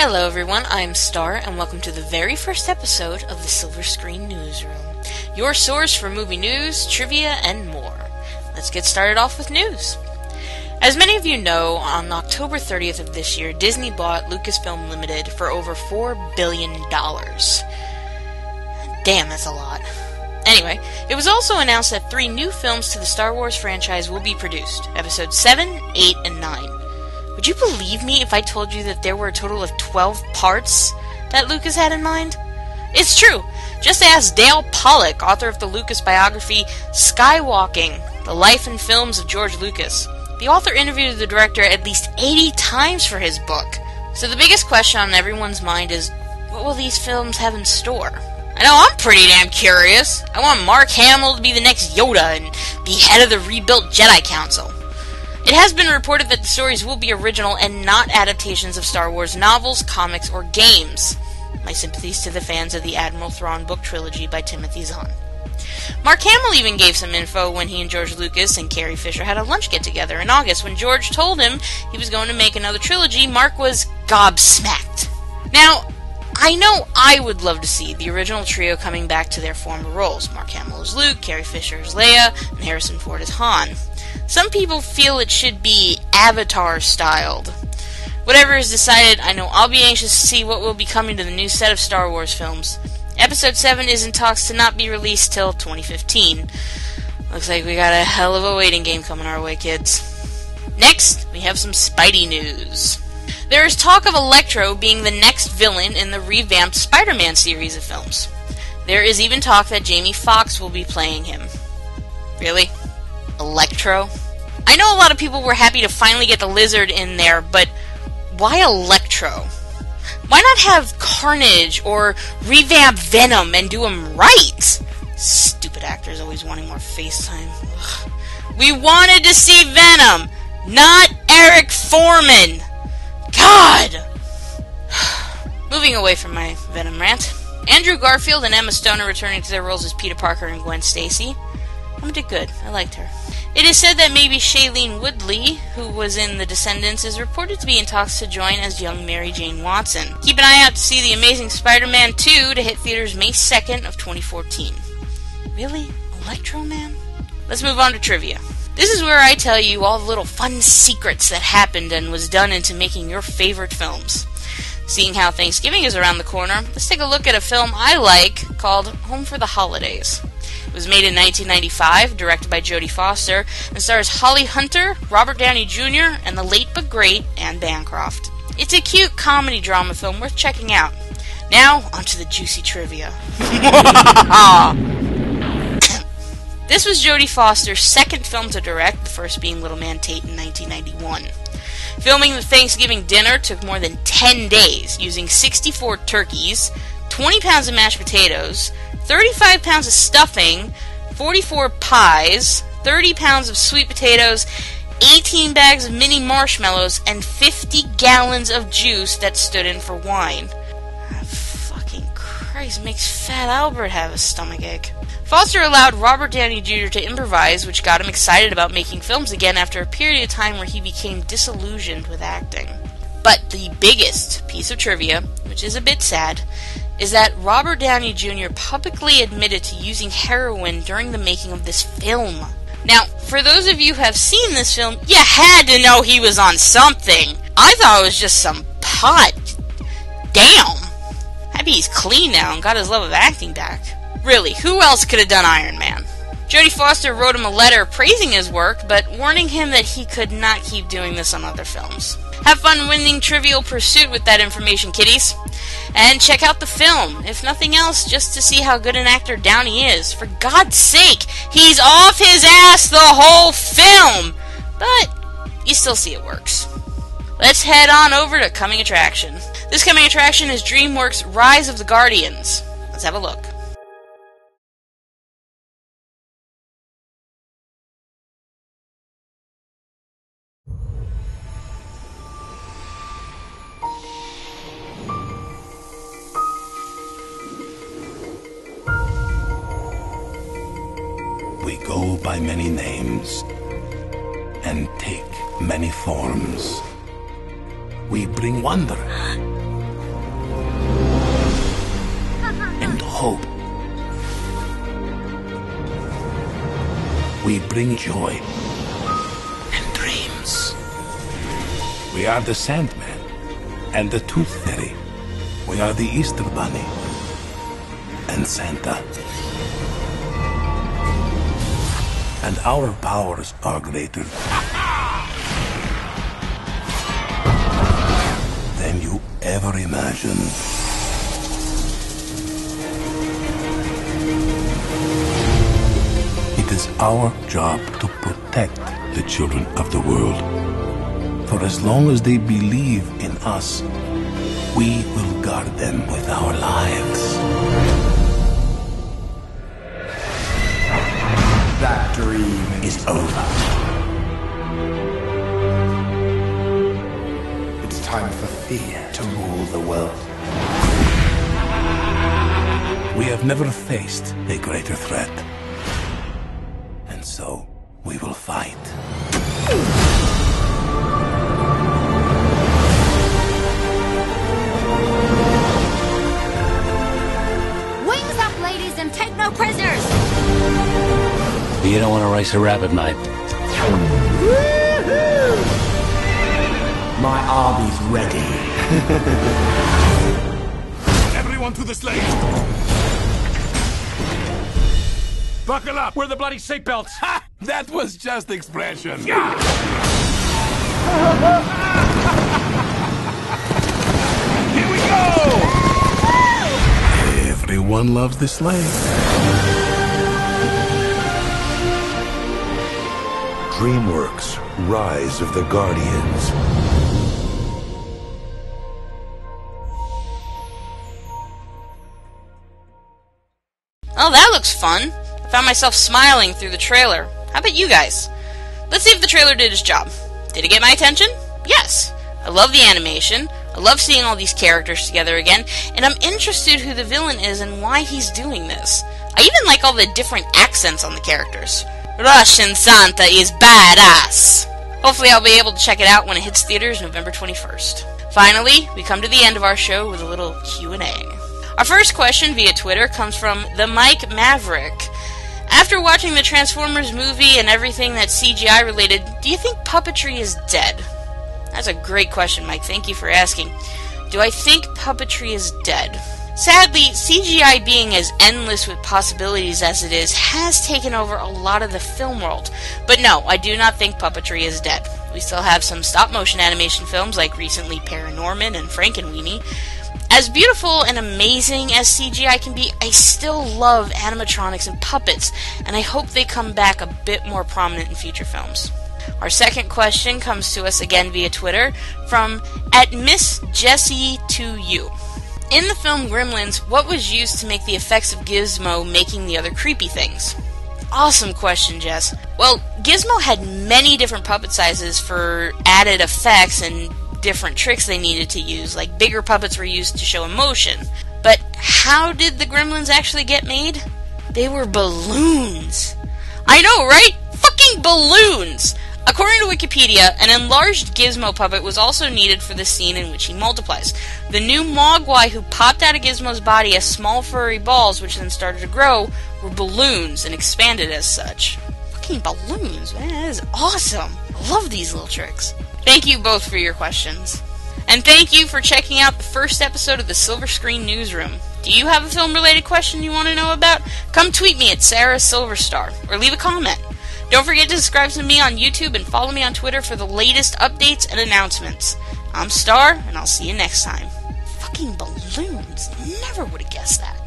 Hello everyone, I'm Star, and welcome to the very first episode of the Silver Screen Newsroom, your source for movie news, trivia, and more. Let's get started off with news. As many of you know, on October 30th of this year, Disney bought Lucasfilm Limited for over $4 billion. Damn, that's a lot. Anyway, it was also announced that 3 new films to the Star Wars franchise will be produced, Episodes 7, 8, and 9. Would you believe me if I told you that there were a total of 12 parts that Lucas had in mind? It's true! Just ask Dale Pollock, author of the Lucas biography Skywalking, The Life and Films of George Lucas. The author interviewed the director at least 80 times for his book. So the biggest question on everyone's mind is, what will these films have in store? I know I'm pretty damn curious. I want Mark Hamill to be the next Yoda and be head of the rebuilt Jedi Council. It has been reported that the stories will be original and not adaptations of Star Wars novels, comics, or games. My sympathies to the fans of the Admiral Thrawn book trilogy by Timothy Zahn. Mark Hamill even gave some info when he and George Lucas and Carrie Fisher had a lunch get-together in August. When George told him he was going to make another trilogy, Mark was gobsmacked. Now, I know I would love to see the original trio coming back to their former roles. Mark Hamill as Luke, Carrie Fisher as Leia, and Harrison Ford as Han. Some people feel it should be Avatar-styled. Whatever is decided, I know I'll be anxious to see what will be coming to the new set of Star Wars films. Episode 7 is in talks to not be released till 2015. Looks like we got a hell of a waiting game coming our way, kids. Next, we have some Spidey news. There is talk of Electro being the next villain in the revamped Spiderman series of films. There is even talk that Jamie Foxx will be playing him. Really? Electro? I know a lot of people were happy to finally get the Lizard in there, but why Electro? Why not have Carnage or revamp Venom and do him right? Stupid actors always wanting more face time. Ugh. We wanted to see Venom, not Eric Foreman. God! Moving away from my Venom rant, Andrew Garfield and Emma Stone are returning to their roles as Peter Parker and Gwen Stacy. Emma did good. I liked her. It is said that maybe Shailene Woodley, who was in The Descendants, is reported to be in talks to join as young Mary Jane Watson. Keep an eye out to see The Amazing Spider-Man 2 to hit theaters May 2nd of 2014. Really? Electro Man? Let's move on to trivia. This is where I tell you all the little fun secrets that happened and was done into making your favorite films. Seeing how Thanksgiving is around the corner, let's take a look at a film I like called Home for the Holidays. It was made in 1995, directed by Jodie Foster, and stars Holly Hunter, Robert Downey Jr., and the late but great Anne Bancroft. It's a cute comedy drama film worth checking out. Now, onto the juicy trivia. This was Jodie Foster's second film to direct, the first being Little Man Tate in 1991. Filming the Thanksgiving dinner took more than 10 days, using 64 turkeys, 20 pounds of mashed potatoes, 35 pounds of stuffing, 44 pies, 30 pounds of sweet potatoes, 18 bags of mini marshmallows, and 50 gallons of juice that stood in for wine. Fucking Christ, makes Fat Albert have a stomachache. Foster allowed Robert Downey Jr. to improvise, which got him excited about making films again after a period of time where he became disillusioned with acting. But the biggest piece of trivia, which is a bit sad, is that Robert Downey Jr. publicly admitted to using heroin during the making of this film. Now, for those of you who have seen this film, you had to know he was on something. I thought it was just some pot. Damn. Happy he's clean now and got his love of acting back. Really, who else could have done Iron Man? Jodie Foster wrote him a letter praising his work, but warning him that he could not keep doing this on other films. Have fun winning Trivial Pursuit with that information, kiddies. And check out the film, if nothing else, just to see how good an actor Downey is. For God's sake, he's off his ass the whole film! But you still see it works. Let's head on over to Coming Attraction. This coming attraction is DreamWorks' Rise of the Guardians. Let's have a look. We go by many names and take many forms. We bring wonder We bring joy and dreams. We are the Sandman and the Tooth Fairy. We are the Easter Bunny and Santa. And our powers are greater than you ever imagined. It is our job to protect the children of the world. For as long as they believe in us, we will guard them with our lives. That dream is over. It's time for fear to rule the world. We have never faced a greater threat. And so, we will fight. Wings up, ladies, and take no prisoners! You don't want to race a rabbit, mate. My army's ready. Everyone to the sleigh! Buckle up! Where are the bloody seatbelts? Ha! That was just expression. Here we go! Everyone loves the sleigh. DreamWorks Rise of the Guardians. Oh, that looks fun. I found myself smiling through the trailer. How about you guys? Let's see if the trailer did its job. Did it get my attention? Yes. I love the animation. I love seeing all these characters together again, and I'm interested who the villain is and why he's doing this. I even like all the different accents on the characters. Russian Santa is badass! Hopefully I'll be able to check it out when it hits theaters November 21st. Finally, we come to the end of our show with a little Q&A. Our first question via Twitter comes from the Mike Maverick. After watching the Transformers movie and everything that's CGI related, do you think puppetry is dead? That's a great question, Mike. Thank you for asking. Do I think puppetry is dead? Sadly, CGI being as endless with possibilities as it is has taken over a lot of the film world. But no, I do not think puppetry is dead. We still have some stop-motion animation films like recently Paranorman and Frankenweenie. As beautiful and amazing as CGI can be, I still love animatronics and puppets, and I hope they come back a bit more prominent in future films. Our second question comes to us again via Twitter from @MissJessie2U. In the film Gremlins, what was used to make the effects of Gizmo making the other creepy things? Awesome question, Jess. Well, Gizmo had many different puppet sizes for added effects and different tricks they needed to use, like bigger puppets were used to show emotion. But how did the Gremlins actually get made? They were balloons. I know, right? Fucking balloons! According to Wikipedia, an enlarged Gizmo puppet was also needed for the scene in which he multiplies. The new Mogwai who popped out of Gizmo's body as small furry balls, which then started to grow, were balloons and expanded as such. Fucking balloons, man, that is awesome. I love these little tricks. Thank you both for your questions. And thank you for checking out the first episode of the Silver Screen Newsroom. Do you have a film-related question you want to know about? Come tweet me at sailorsilverstar, or leave a comment. Don't forget to subscribe to me on YouTube and follow me on Twitter for the latest updates and announcements. I'm Star, and I'll see you next time. Fucking balloons. Never would have guessed that.